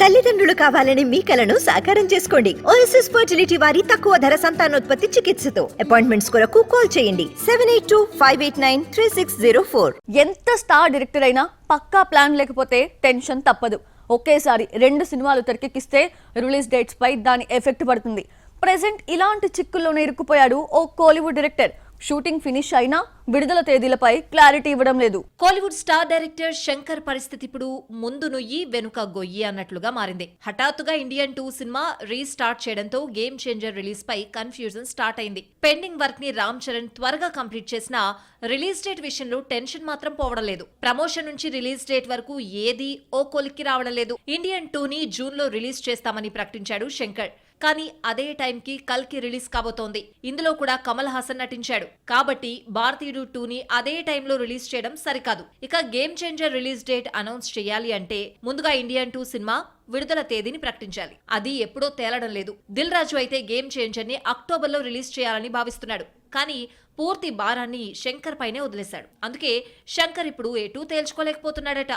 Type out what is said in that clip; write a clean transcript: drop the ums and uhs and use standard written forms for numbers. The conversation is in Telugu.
తల్లిదండ్రులు కావాలని మీ కలను సాకారం చేసుకోండి. ఓఎస్ఎస్ ఫర్టిలిటీ వారి తక్కువ ధర సంతానోత్పత్తి చికిత్సతో అపాయింట్మెంట్స్ కొరకు కాల్ చేయండి 7825893604. ఎంత స్టార్ డైరెక్టర్ అయినా పక్కా ప్లాన్ లేకపోతే టెన్షన్ తప్పదు. ఒకేసారి 2 సినిమాలు తెరకెక్కిస్తే రిలీజ్ డేట్స్ పై దాని ఎఫెక్ట్ పడుతుంది. ప్రెజెంట్ ఇలాంటి చిక్కుల్లోనే ఇరుక్కుపోయాడు ఓ కోలీవుడ్ డైరెక్టర్. షూటింగ్ ఫినిష్ అయినా విడుదల తేదీలపై క్లారిటీ ఇవ్వడం లేదు. కోలీవుడ్ స్టార్ డైరెక్టర్ శంకర్ పరిస్థితి ఇప్పుడు ముందు నుయ్యి వెనుక గొయ్యి అన్నట్లుగా మారింది. హఠాత్తుగా ఇండియన్ 2 సినిమా రీస్టార్ట్ చేయడంతో గేమ్ చేంజర్ రిలీజ్ పై కన్ఫ్యూజన్ స్టార్ట్ అయింది. పెండింగ్ వర్క్ ని రామ్ చరణ్ త్వరగా కంప్లీట్ చేసినా రిలీజ్ డేట్ విషయంలో టెన్షన్ మాత్రం పోవడం లేదు. ప్రమోషన్ నుంచి రిలీజ్ డేట్ వరకు ఏది ఓ కొలిక్కి రావడం లేదు. ఇండియన్ 2 ని జూన్ లో రిలీజ్ చేస్తామని ప్రకటించాడు శంకర్. కానీ అదే టైంకి కల్కి రిలీజ్ కాబోతోంది. ఇందులో కూడా కమల్ హాసన్ నటించాడు. కాబట్టి భారతీయుడు 2 ని అదే టైంలో రిలీజ్ చేయడం సరికాదు. ఇక game changer release date announce చేయాలి అంటే ముందుగా ఇండియన్ 2 సినిమా విడుదల తేదీని ప్రకటించాలి. అది ఎప్పుడో తేలడం లేదు. దిల్ రాజు అయితే గేమ్ చేంజర్ ని అక్టోబర్లో రిలీజ్ చేయాలని భావిస్తున్నాడు. కానీ పూర్తి భారాన్ని శంకర్ పైనే వదిలేశాడు. అందుకే శంకర్ ఇప్పుడు ఎటూ తేల్చుకోలేకపోతున్నాడట.